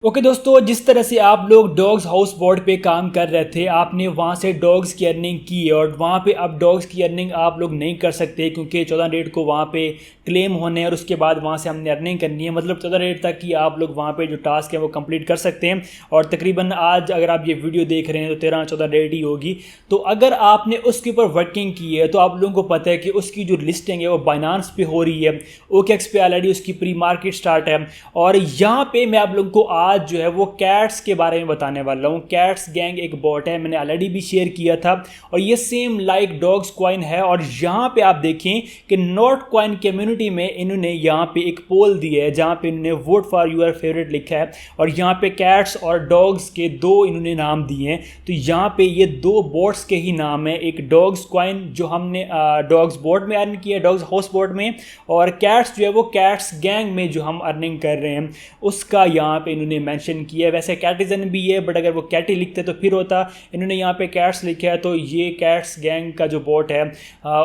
Okay दोस्तों, जिस तरह से आप लोग डॉग्स हाउस बोट पे काम कर रहे थे, आपने वहाँ से डॉग्स की अर्निंग की और वहाँ पे अब डॉग्स की अर्निंग आप लोग नहीं कर सकते क्योंकि 14 डेट को वहाँ पे क्लेम होने और उसके बाद वहाँ से हमने अर्निंग करनी है। मतलब 14 डेट तक ही आप लोग वहाँ पे जो टास्क है वो कंप्लीट कर सकते हैं और तकरीबन आज अगर आप ये वीडियो देख रहे हैं तो 13-14 डेट ही होगी। तो अगर आपने उसके ऊपर वर्किंग की है तो आप लोगों को पता है कि उसकी जो लिस्टिंग है वो बाइनांस पे हो रही है, OKX पे ऑलरेडी उसकी प्री मार्केट स्टार्ट है। और यहाँ पे मैं आप लोगों को आज जो है वो कैट्स के बारे में बताने वाला हूँ। कैट्स गैंग एक बॉट है, मैंने ऑलरेडी भी शेयर किया था और ये सेम लाइक डॉग्स कॉइन है। और यहाँ पे आप देखें कि नॉट कॉइन कम्युनिटी में इन्होंने यहाँ पे एक पोल दिया है जहाँ पे इन्होंने वोट फॉर यूर फेवरेट लिखा है और यहाँ पे कैट्स और डॉग्स के दो इन्होंने नाम दिए हैं। तो यहाँ पे ये दो बोट्स के ही नाम है, एक डॉग्स कॉइन जो हमने डॉग्स बोट में अर्न किया, डॉग्स हाउस बोट में, और कैट्स जो है वो कैट्स गैंग में जो हम अर्निंग कर रहे हैं उसका यहाँ पे इन्होंने मेंशन किया है। वैसे कैटिजन भी है बट अगर वो कैटी लिखते तो फिर होता, इन्होंने यहाँ पे कैट्स लिखा है। तो ये कैट्स गैंग का जो बोट है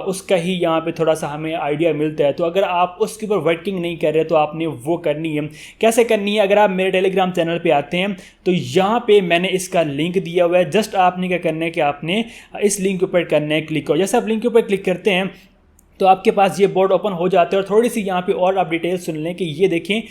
उसका ही यहाँ पे थोड़ा सा हमें आइडिया मिलता है। तो अगर आप उसके ऊपर वर्किंग नहीं कर रहे तो आपने वो करनी है। कैसे करनी है? अगर आप मेरे टेलीग्राम चैनल पे आते हैं तो यहाँ पे मैंने इसका लिंक दिया हुआ है। जस्ट आपने क्या करना है कि आपने इस लिंक के ऊपर करना है क्लिक हो। जैसे आप लिंक के ऊपर क्लिक करते हैं तो आपके पास ये बोर्ड ओपन हो जाते हैं। और थोड़ी सी यहाँ पे और आप डिटेल सुन लें कि ये देखें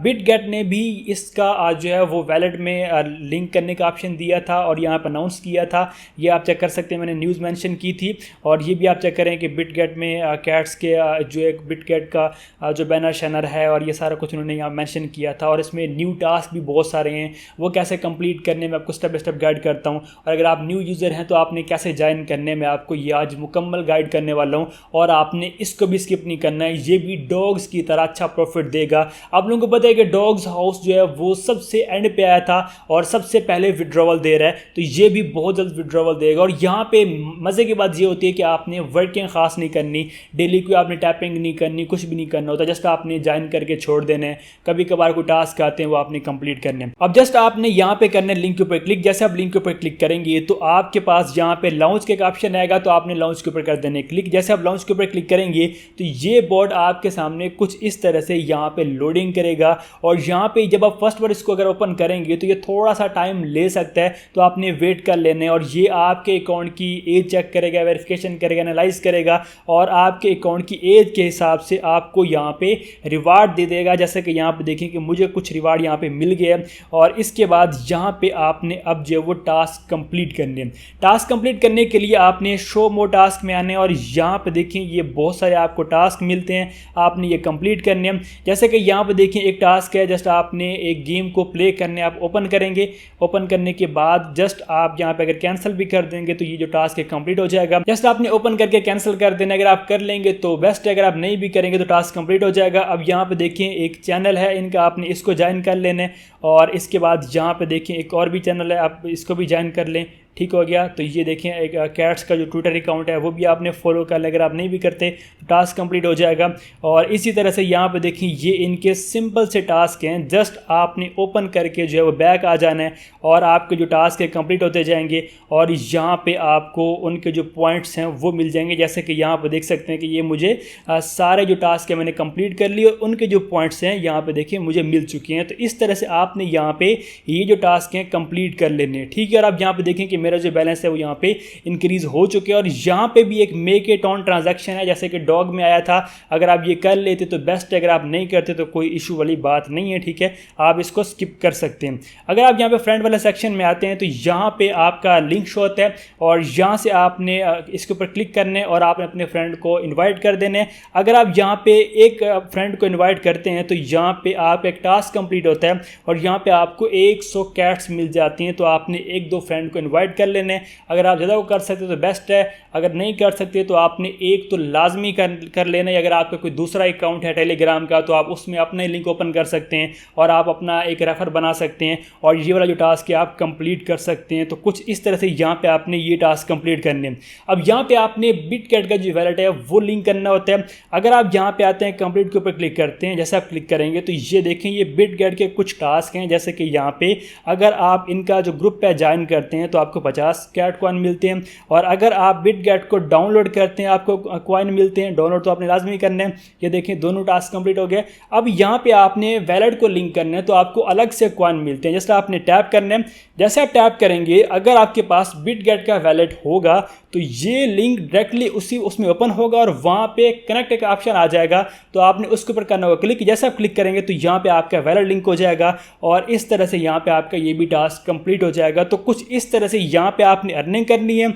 बिटगेट ने भी इसका जो है वो वैलेट में लिंक करने का ऑप्शन दिया था और यहाँ पर अनाउंस किया था। ये आप चेक कर सकते हैं, मैंने न्यूज़ मेंशन की थी। और ये भी आप चेक करें कि बिटगेट में कैट्स के जो एक बिटगेट का जो बैनर शैनर है और ये सारा कुछ उन्होंने यहाँ मैंशन किया था। और इसमें न्यू टास्क भी बहुत सारे हैं, वो कैसे कंप्लीट करने में आपको स्टेप बाय स्टेप गाइड करता हूँ। और अगर आप न्यू यूज़र हैं तो आपने कैसे ज्वाइन करने में आपको ये आज मुकम्मल गाइड करने वाला हूँ। और आपने इसको भी स्किप नहीं करना है, ये भी डॉग्स की तरह अच्छा प्रॉफिट देगा। आप लोगों को पता है कि डॉग्स हाउस जो है वो सबसे एंड पे आया था और सबसे पहले विड्रॉवल दे रहा है, तो ये भी बहुत जल्द विड्रॉवल देगा। और यहाँ पे मज़े की बात ये होती है कि आपने वर्किंग खास नहीं करनी, डेली कोई आपने टैपिंग नहीं करनी, कुछ भी नहीं करना होता, जस्ट आपने ज्वाइन करके छोड़ देना है। कभी कभार कोई टास्क आते हैं वो आपने कंप्लीट करने। अब जस्ट आपने यहाँ पे करना है लिंक के ऊपर क्लिक। जैसे आप लिंक के ऊपर क्लिक करेंगे तो आपके पास यहाँ पे लॉन्च के ऑप्शन आएगा, तो आपने लॉन्च के ऊपर कर देना है क्लिक। जैसे आप लॉन्च के ऊपर क्लिक करेंगे तो ये बोर्ड आपके सामने कुछ इस तरह से यहाँ पे लोडिंग करेगा। और यहाँ पे जब आप फर्स्ट बार इसको अगर ओपन करेंगे तो ये थोड़ा सा टाइम ले सकता है, तो आपने वेट कर लेना है। और ये आपके अकाउंट की एज चेक करेगा, वेरिफिकेशन करेगा, एनालाइज करेगा और आपके अकाउंट की एज के हिसाब से आपको यहाँ पे रिवार्ड दे देगा। जैसे कि यहाँ पे देखें कि मुझे कुछ रिवार्ड यहाँ पे मिल गया। और इसके बाद यहाँ पे आपने अब जो वो टास्क कंप्लीट करने, टास्क कंप्लीट करने के लिए आपने शो मोर टास्क में आने और यहाँ पे देखें ये बहुत सारे आपको टास्क मिलते हैं, आपने ये कंप्लीट करने हैं। जैसे कि यहाँ पे देखें एक टास्क है, जस्ट आपने एक गेम को प्ले करने, आप ओपन करेंगे, ओपन करने के बाद जस्ट आप यहाँ पे अगर कैंसिल भी कर देंगे तो ये जो टास्क है कंप्लीट हो जाएगा। जस्ट आपने ओपन करके कैंसिल कर देना, अगर आप कर लेंगे तो बेस्ट है, अगर आप नहीं भी करेंगे तो टास्क कंप्लीट हो जाएगा। अब यहाँ पे देखें एक चैनल है इनका, आपने इसको ज्वाइन कर लेना है। और इसके बाद यहाँ पे देखें एक और भी चैनल है, आप इसको भी ज्वाइन कर लें। ठीक हो गया। तो ये देखें एक कैट्स का जो ट्विटर अकाउंट है वो भी आपने फॉलो कर लें, अगर आप नहीं भी करते तो टास्क कंप्लीट हो जाएगा। और इसी तरह से यहाँ पे देखें ये इनके सिंपल से टास्क हैं, जस्ट आपने ओपन करके जो है वो बैक आ जाना है और आपके जो टास्क है कंप्लीट होते जाएंगे। और यहाँ पे आपको उनके जो पॉइंट्स हैं वो मिल जाएंगे। जैसे कि यहाँ पे देख सकते हैं कि ये मुझे सारे जो टास्क है मैंने कंप्लीट कर लिए और उनके जो पॉइंट्स हैं यहाँ पे देखिए मुझे मिल चुके हैं। तो इस तरह से आपने यहाँ पे ये जो टास्क हैं कंप्लीट कर लेने हैं। ठीक है। और आप यहाँ पे देखें कि मेरा जो बैलेंस है वो यहाँ पे इंक्रीज हो चुके हैं। और यहाँ पे भी एक मेक इट ऑन ट्रांजैक्शन है, जैसे कि डॉग में आया था। अगर आप ये कर लेते तो बेस्ट है, अगर आप नहीं करते तो कोई इशू वाली बात नहीं है। ठीक है, आप इसको स्किप कर सकते हैं। अगर आप यहाँ पे फ्रेंड वाले सेक्शन में आते हैं तो यहाँ पे आपका लिंक शो होता है और यहाँ से आपने इसके ऊपर क्लिक करने और आपने अपने फ्रेंड को इन्वाइट कर देने। अगर आप यहाँ पे एक फ्रेंड को इन्वाइट करते हैं तो यहाँ पे आप एक टास्क कंप्लीट होता है और यहाँ पे आपको 100 कैट्स मिल जाती हैं। तो आपने 1-2 फ्रेंड को इन्वाइट कर लेने। अगर आप ज़्यादा को कर सकते तो बेस्ट है, अगर नहीं कर सकते तो आपने एक तो लाजमी कर लेना है। अगर आपका कोई दूसरा अकाउंट है टेलीग्राम का तो आप उसमें अपने लिंक ओपन कर सकते हैं और आप अपना एक रेफर बना सकते हैं और ये वाला जो टास्क है आप कंप्लीट कर सकते हैं। तो कुछ इस तरह से यहाँ पे आपने ये टास्क कंप्लीट करने हैं। अब यहाँ पे आपने बिटगेट का जो वैलेट है वो लिंक करना होता है। अगर आप यहाँ पे आते हैं कंप्लीट के ऊपर क्लिक करते हैं, जैसे आप क्लिक करेंगे तो ये देखें ये बिटगेट के कुछ टास्क हैं। जैसे कि यहाँ पे अगर आप इनका जो ग्रुप पे ज्वाइन करते हैं तो आपको 50 कैट कॉइन मिलते हैं। और अगर आप बिटगेट को डाउनलोड करते हैं आपको कॉइन मिलते हैं। डाउनलोड तो आपने लाजमी करना है। ये देखें दोनों टास्क कंप्लीट हो गए। अब यहाँ पे आपने वैलेट को लिंक करना है तो आपको अलग से कॉइन मिलते हैं। जैसे आपने टैप करना है, जैसे आप टैप करेंगे अगर आपके पास बिटगेट का वैलेट होगा तो ये लिंक डायरेक्टली उसमें ओपन होगा और वहाँ पे कनेक्ट का ऑप्शन आ जाएगा। तो आपने उसके ऊपर करना होगा क्लिक। जैसे आप क्लिक करेंगे तो यहाँ पे आपका वैलेट लिंक हो जाएगा और इस तरह से यहाँ पे आपका ये भी टास्क कंप्लीट हो जाएगा। तो कुछ इस तरह से यहाँ पे आपने अर्निंग करनी है।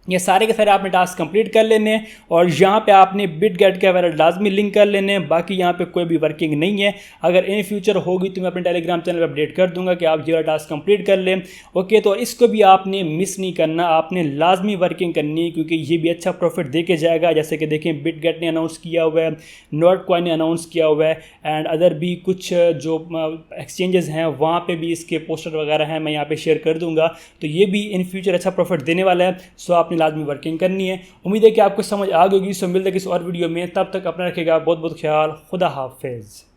ये सारे के सारे आपने टास्क कंप्लीट कर लेने हैं और यहाँ पे आपने बिटगेट का वैलेट लाजमी लिंक कर लेने हैं। बाकी यहाँ पे कोई भी वर्किंग नहीं है। अगर इन फ्यूचर होगी तो मैं अपने टेलीग्राम चैनल पर अपडेट कर दूंगा कि आप ये वाला टास्क कंप्लीट कर लें। ओके, तो इसको भी आपने मिस नहीं करना, आपने लाजमी वर्किंग करनी है क्योंकि ये भी अच्छा प्रॉफिट दे के जाएगा। जैसे कि देखें बिटगेट ने अनाउंस किया हुआ है, नॉट कॉइन ने अनाउंस किया हुआ है एंड अदर भी कुछ जो एक्सचेंजेस हैं वहाँ पर भी इसके पोस्टर वगैरह हैं, मैं यहाँ पर शेयर कर दूँगा। तो ये भी इन फ्यूचर अच्छा प्रॉफिट देने वाला है। सो आपने लाजमी वर्किंग करनी है। उम्मीद है कि आपको समझ आ गई होगी। सो मिलते हैं किसी और वीडियो में, तब तक अपना रखिएगा बहुत बहुत ख्याल। खुदा हाफिज़।